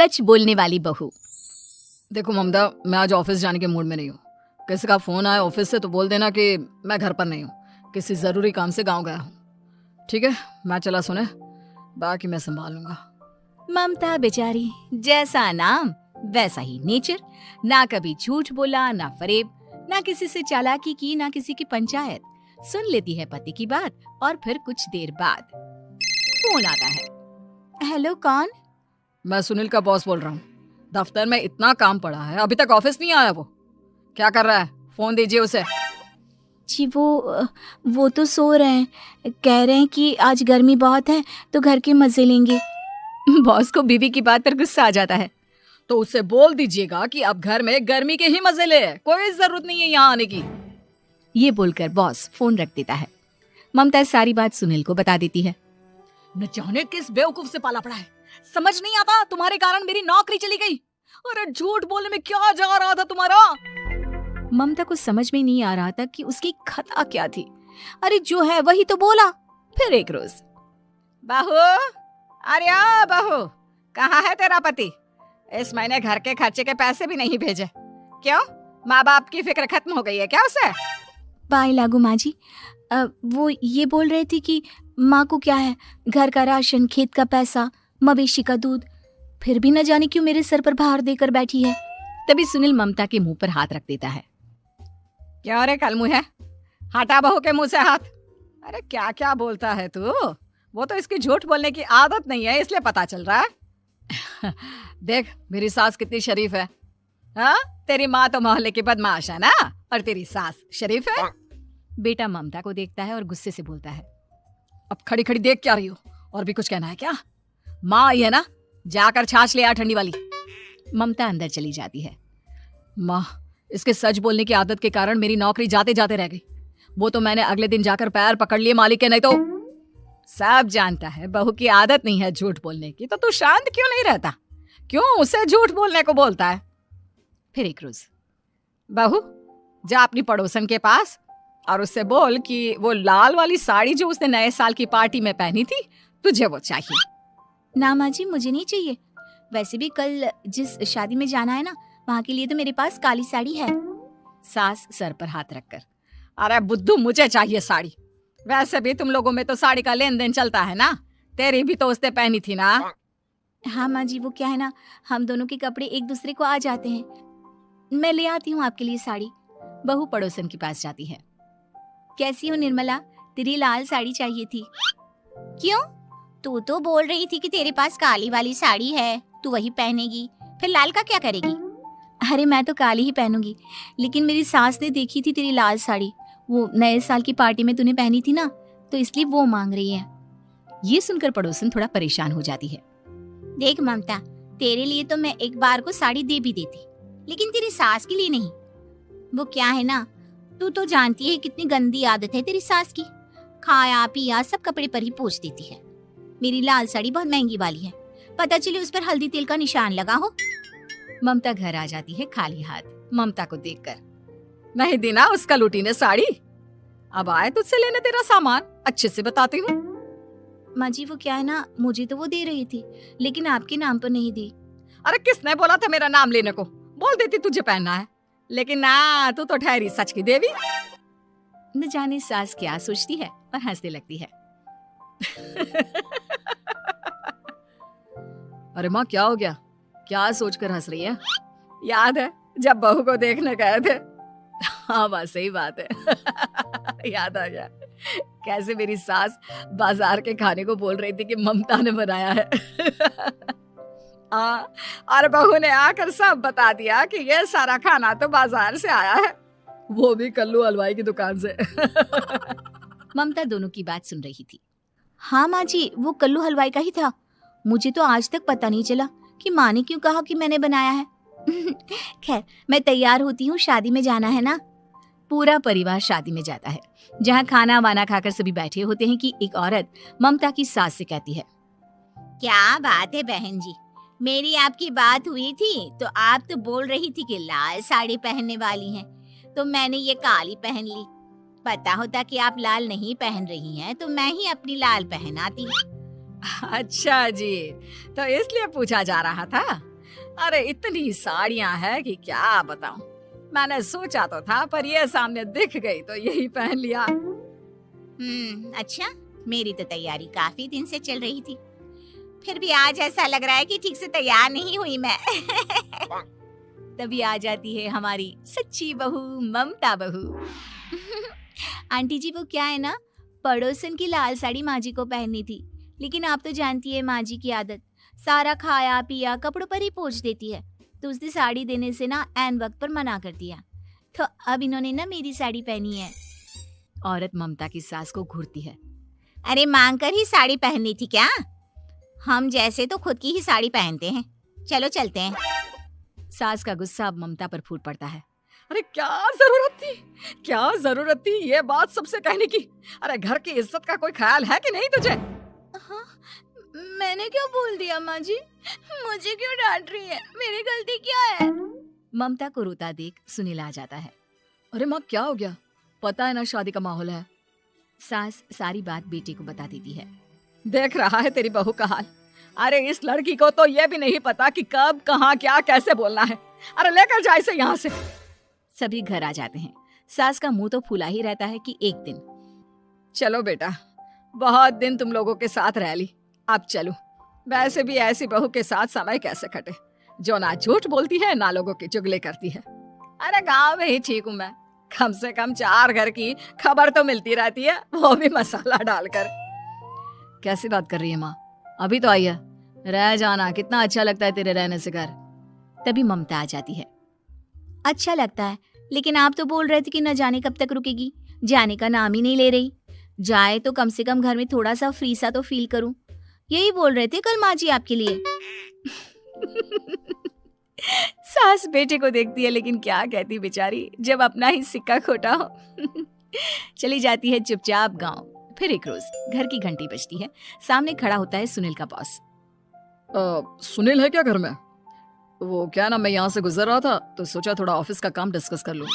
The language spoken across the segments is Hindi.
सच बोलने वाली बहू। देखो ममता, मैं आज ऑफिस जाने के मूड में नहीं हूँ। किसी का फोन आया ऑफिस से तो बोल देना कि मैं घर पर नहीं हूँ, किसी जरूरी काम से गांव गया हूँ। ठीक है, मैं चला सुने, बाकी मैं संभाल लूंगा। ममता बेचारी, जैसा नाम वैसा ही नेचर। ना कभी झूठ बोला, ना फरेब, ना किसी से चालाकी की, ना किसी की पंचायत। सुन लेती है पति की बात और फिर कुछ देर बाद फोन आता है। हेलो, कौन? मैं सुनील का बॉस बोल रहा हूँ। दफ्तर में इतना काम पड़ा है, अभी तक ऑफिस नहीं आया। वो क्या कर रहा है? फोन दीजिए उसे। जी वो तो सो रहे हैं, कह रहे हैं कि आज गर्मी बहुत है तो घर के मजे लेंगे। बॉस को बीवी की बात पर गुस्सा आ जाता है। तो उसे बोल दीजिएगा कि अब घर में गर्मी के ही मजे ले, कोई जरूरत नहीं है यहाँ आने की। ये बोलकर बॉस फोन रख देता है। ममता सारी बात सुनील को बता देती है। न जाने किस बेवकूफ से पाला पड़ा है, समझ नहीं आता। तुम्हारे कारण मेरी नौकरी चली गई। अरे झूठ बोलने में क्या जा रहा था तुम्हारा? ममता को समझ में नहीं आ रहा था कि उसकी खता क्या थी। अरे जो है वही तो बोला। फिर एक रोज, बहू, अरे बहू, कहाँ है तेरा पति? इस महीने घर के खर्चे के पैसे भी नहीं भेजे। क्यों? माँ बाप की फिक्र खत्म हो गई है क्या उसे? बाय लागू माँ जी, वो ये बोल रहे थे कि माँ को क्या है, घर का राशन, खेत का पैसा, मवेशी का दूध, फिर भी न जाने क्यों मेरे सर पर भार देकर बैठी है। तभी सुनील ममता के मुंह पर हाथ रख देता है। क्या रे कलमुँह है, हटा बहू के मुंह से हाथ। अरे क्या क्या बोलता है तू? वो तो इसकी झूठ बोलने की आदत नहीं है, इसलिए पता चल रहा है। देख मेरी सास कितनी शरीफ है। हाँ, तेरी माँ तो मोहल्ले की बदमाश है ना, और तेरी सास शरीफ है। बेटा ममता को देखता है और गुस्से से बोलता है। अब खड़ी खड़ी देख क्या रही हो? और भी कुछ कहना है क्या? माँ आई है ना, जाकर छाछ ले आ ठंडी वाली। ममता अंदर चली जाती है। माँ, इसके सच बोलने की आदत के कारण मेरी नौकरी जाते जाते रह गई। वो तो मैंने अगले दिन जाकर पैर पकड़ लिए मालिक के, नहीं तो। सब जानता है बहू की आदत नहीं है झूठ बोलने की, तो तू शांत क्यों नहीं रहता? क्यों उसे झूठ बोलने को बोलता है? फिर एक रोज, बहू जा अपनी पड़ोसन के पास और उससे बोल कि वो लाल वाली साड़ी जो उसने नए साल की पार्टी में पहनी थी, तुझे वो चाहिए। ना माँ जी, मुझे नहीं चाहिए। वैसे भी कल जिस शादी में जाना है ना, वहाँ के लिए तो मेरे पास काली साड़ी है। सास सर पर हाथ रखकर, अरे बुद्धू, मुझे चाहिए साड़ी। वैसे भी तुम लोगों में तो साड़ी का लेन देन चलता है ना, तेरी भी तो उसने पहनी थी ना। हाँ माँ जी, वो क्या है ना, हम दोनों के कपड़े एक दूसरे को आ जाते हैं। मैं ले आती हूँ आपके लिए साड़ी। बहू पड़ोसन के पास जाती है। कैसी हो निर्मला, तेरी लाल साड़ी चाहिए थी। क्यों? तू तो बोल रही थी कि तेरे पास काली वाली साड़ी है, तू वही पहनेगी, फिर लाल का क्या करेगी? अरे मैं तो काली ही पहनूंगी, लेकिन मेरी सास ने देखी थी तेरी लाल साड़ी, वो नए साल की पार्टी में तूने पहनी थी ना, तो इसलिए वो मांग रही है। ये सुनकर पड़ोसन थोड़ा परेशान हो जाती है। देख ममता, तेरे लिए तो मैं एक बार को साड़ी दे भी देती, लेकिन तेरी सास के लिए नहीं। वो क्या है ना, तू तो जानती है कितनी गंदी आदत है तेरी सास की, खाया पिया सब कपड़े पर ही पोंछ देती है। मेरी लाल साड़ी बहुत महंगी वाली है, पता चले उस पर हल्दी तेल का निशान लगा हो। ममता घर आ जाती है खाली हाथ, ममता को देखकर। नहीं देना उसका लूटी ने साड़ी, अब आए तुझसे लेने तेरा सामान, अच्छे से बताती हूँ। माँ जी वो क्या है ना, मुझे तो वो दे रही थी, लेकिन आपके नाम पर नहीं दी। अरे किसने बोला था मेरा नाम लेने को? बोल देती तुझे पहनना है, लेकिन ना, तू तो ठहरी सच की देवी। न जाने सास क्या सोचती है और हंसने लगती है। अरे माँ क्या हो गया, क्या सोचकर हंस रही है? याद है जब बहू को देखने गए थे? हाँ बात सही बात है। याद आ गया कैसे मेरी सास बाजार के खाने को बोल रही थी कि ममता ने बनाया है। और बहू ने आकर सब बता दिया कि ये सारा खाना तो बाजार से आया है, वो भी कल्लू हलवाई की दुकान से। ममता दोनों की बात सुन रही थी। हाँ माँ जी, वो कल्लू हलवाई का ही था। मुझे तो आज तक पता नहीं चला कि माँ ने क्यों कहा कि मैंने बनाया है। खैर मैं तैयार होती हूँ, शादी में जाना है ना। पूरा परिवार शादी में जाता है, जहाँ खाना वाना खाकर सभी बैठे होते हैं कि एक औरत ममता की सास से कहती है, क्या बात है बहन जी, मेरी आपकी बात हुई थी तो आप तो बोल रही थी कि लाल साड़ी पहनने वाली हैं, तो मैंने ये काली पहन ली। पता होता कि आप लाल नहीं पहन रही हैं तो मैं ही अपनी लाल पहनाती। अच्छा जी, तो इसलिए पूछा जा रहा था। अरे इतनी साड़ियां हैं कि क्या बताऊं। मैंने सोचा तो था पर ये सामने दिख गई तो यही पहन लिया। अच्छा, मेरी तो तैयारी काफी दिन से चल रही थी, फिर भी आज ऐसा लग रहा है कि ठीक से तैयार नहीं हुई मैं। तभी आ जाती है हमारी सच्ची बहू, ममता बहू। आंटी जी, वो क्या है ना, पड़ोसन की लाल साड़ी माँ जी को पहननी थी, लेकिन आप तो जानती है माँ जी की आदत, सारा खाया पिया कपड़ों पर ही पोंछ देती है, तो उसने साड़ी देने से ना ऐन वक्त पर मना कर दिया, तो अब इन्होंने ना मेरी साड़ी पहनी है। औरत ममता की सास को घूरती है। अरे मांग कर ही साड़ी पहननी थी क्या? हम जैसे तो खुद की ही साड़ी पहनते हैं, चलो चलते हैं। सास का गुस्सा अब ममता पर फूट पड़ता है। अरे क्या जरूरत थी ये बात सबसे कहने की? अरे घर की इज्जत का कोई ख्याल है कि नहीं तुझे? हाँ, मैंने क्या बोल दिया माँ जी? मुझे क्यों डांट रही है? मेरी गलती क्या है? ममता को रोता देख सुनील आ जाता है। अरे माँ, क्या हो गया? पता है ना शादी का माहौल है। सास सारी बात बेटे को बता देती है। देख रहा है तेरी बहू का हाल। अरे इस लड़की को तो ये भी नहीं पता कि कब कहाँ क्या कैसे बोलना है। अरे लेकर जा इसे यहाँ से। सभी घर आ जाते हैं। सास का मुंह तो फूला ही रहता है कि एक दिन। चलो बेटा, बहुत दिन तुम लोगों के साथ रह ली, अब चलो। वैसे भी ऐसी बहू के साथ समय कैसे कटे, जो ना झूठ बोलती है ना लोगों की चुगली करती है। अरे गाँव में ही ठीक हूँ मैं, कम से कम 4 घर की खबर तो मिलती रहती है, वो भी मसाला डालकर। कैसी बात कर रही है माँ? अभी तो आई है, रह जाना, कितना अच्छा लगता है तेरे रहने से घर। तभी ममता आ जाती है। अच्छा लगता है, लेकिन आप तो बोल रहे थे कि न जाने कब तक रुकेगी, जाने का नाम ही नहीं ले रही। जाए तो कम से कम घर में थोड़ा सा फ्री सा तो फील करूं, यही बोल रहे थे कल माँ जी आपके लिए। सास बेटे को देखती है लेकिन क्या कहती बेचारी, जब अपना ही सिक्का खोटा हो। चली जाती है चुपचाप गांव। फिर एक रोज घर की घंटी बजती है। सामने खड़ा होता है सुनील का बॉस। सुनील है क्या घर में? वो क्या ना, मैं यहाँ से गुजर रहा था तो सोचा थोड़ा ऑफिस का काम डिस्कस कर लूं।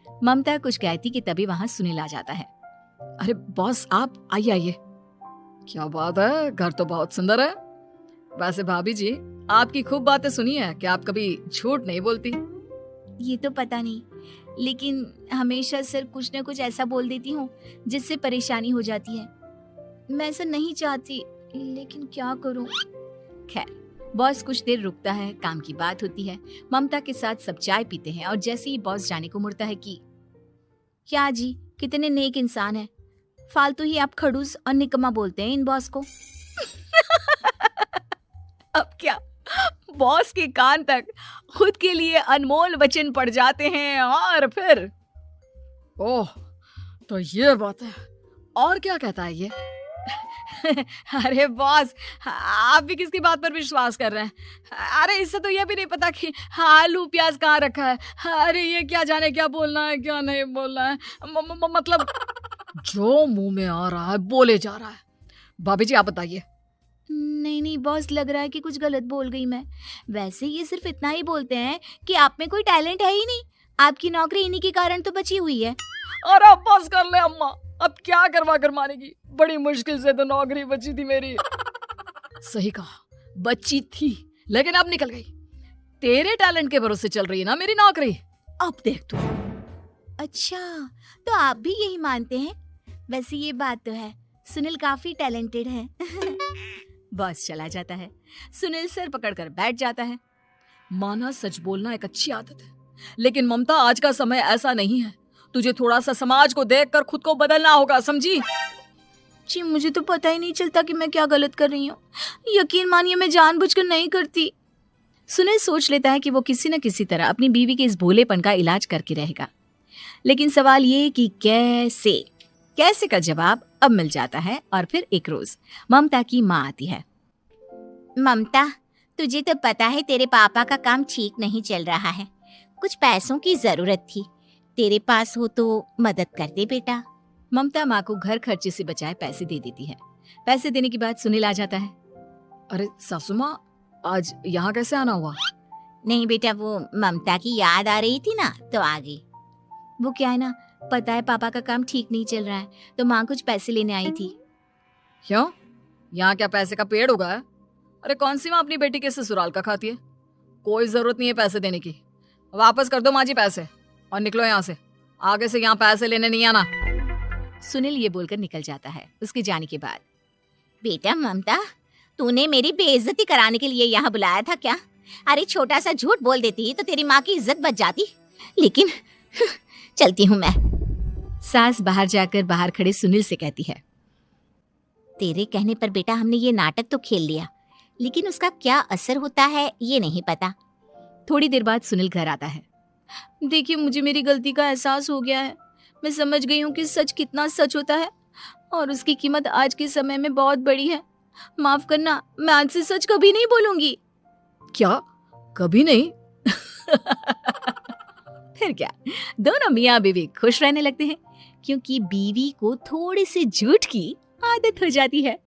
ममता कुछ कहती कि तभी वहां सुनील आ जाता है। अरे बॉस, आप आइए आइए। क्या बात है, घर तो बहुत सुंदर है। वैसे भाभी जी, आपकी खूब बातें सुनी है कि आप कभी झूठ नहीं बोलती। ये तो पता नहीं, लेकिन हमेशा सर कुछ न कुछ ऐसा बोल देती हूँ जिससे परेशानी हो जाती है। मैं ऐसा नहीं चाहती, लेकिन क्या करूँ। खैर, बॉस कुछ देर रुकता है, काम की बात होती है। ममता के साथ सब चाय पीते हैं और जैसे ही बॉस जाने को मुड़ता है कि क्या जी, कितने नेक इंसान है, फालतू ही आप खड़ूस और निकम्मा बोलते हैं इन बॉस को। अब क्या, बॉस के कान तक खुद के लिए अनमोल वचन पड़ जाते हैं। और फिर ओह, तो ये बात है। और क्या कहता है ये? अरे बॉस, आप भी किसकी बात पर विश्वास कर रहे हैं? अरे इससे तो ये भी नहीं पता कि आलू प्याज कहाँ रखा है। अरे ये क्या जाने क्या बोलना है क्या नहीं बोलना है। मतलब जो मुंह में आ रहा है बोले जा रहा है। भाभी जी आप बताइए। नहीं बॉस, लग रहा है कि कुछ गलत बोल गई मैं। वैसे ये सिर्फ इतना ही बोलते हैं कि आप में कोई टैलेंट है ही नहीं, आपकी नौकरी इन्हीं के कारण तो बची हुई है। अरे अब बस कर ले अम्मा, अब क्या करवा कर मानेगी, बड़ी मुश्किल से तो नौकरी बची थी मेरी। सही कहा, बची थी लेकिन अब निकल गई। तेरे टैलेंट के भरोसे चल रही है ना मेरी नौकरी, अब देख तू। अच्छा, तो आप भी यही मानते हैं? वैसे ये बात तो है, सुनील काफी टैलेंटेड है। बस चला जाता है। सुनील सर पकड़कर बैठ जाता है। माना सच बोलना एक अच्छी आदत है, लेकिन ममता आज का समय ऐसा नहीं है। तुझे थोड़ा सा समाज को देखकर खुद को बदलना होगा, समझी? जी मुझे तो पता ही नहीं चलता कि मैं क्या गलत कर रही हूँ। यकीन मानिए मैं जानबूझकर नहीं करती। सुनील सोच लेता है कि वो किसी न किसी तरह अपनी बीवी के इस भोलेपन का इलाज करके रहेगा, लेकिन सवाल ये कि कैसे का जवाब अब मिल जाता है। और फिर एक रोज ममता की माँ आती है। ममता, तुझे तो पता है तेरे पापा का काम ठीक नहीं चल रहा है, कुछ पैसों की जरूरत थी, तेरे पास हो तो मदद कर दे बेटा। ममता माँ को घर खर्चे से बचाए पैसे दे देती है। पैसे देने के बाद सुनील आ जाता है। अरे सासू माँ, आज यहाँ कैसे आना हुआ? नहीं बेटा, वो ममता की याद आ रही थी ना तो आ गई। वो क्या है ना, पता है पापा का काम ठीक नहीं चल रहा है, तो माँ कुछ पैसे लेने आई थी। क्यों, यहाँ क्या पैसे का पेड़ उगा है? अरे कौन सी माँ अपनी बेटी के ससुराल का खाती है? कोई जरूरत नहीं है पैसे देने की। वापस कर दो माँ जी पैसे और निकलो यहाँ से। आगे से यहाँ पैसे लेने नहीं आना। सुनील ये बोलकर निकल जाता है। उसके जाने के बाद, बेटा ममता, तूने मेरी बेइज्जती कराने के लिए यहाँ बुलाया था क्या? अरे छोटा सा झूठ बोल देती तो तेरी माँ की इज्जत बच जाती, लेकिन चलती हूँ मैं। सास बाहर जाकर बाहर खड़े सुनील से कहती है, तेरे कहने पर बेटा हमने ये नाटक तो खेल लिया, लेकिन उसका क्या असर होता है ये नहीं पता। थोड़ी देर बाद सुनील घर आता है। देखिए, मुझे मेरी गलती का एहसास हो गया है। मैं समझ गई हूँ कि सच कितना सच होता है और उसकी कीमत आज के समय में बहुत बड़ी है। माफ करना, मैं आज से सच कभी नहीं बोलूंगी। क्या? कभी नहीं? फिर क्या, दोनों मियाँ बीवी खुश रहने लगते हैं, क्योंकि बीवी को थोड़ी सी झूठ की आदत हो जाती है।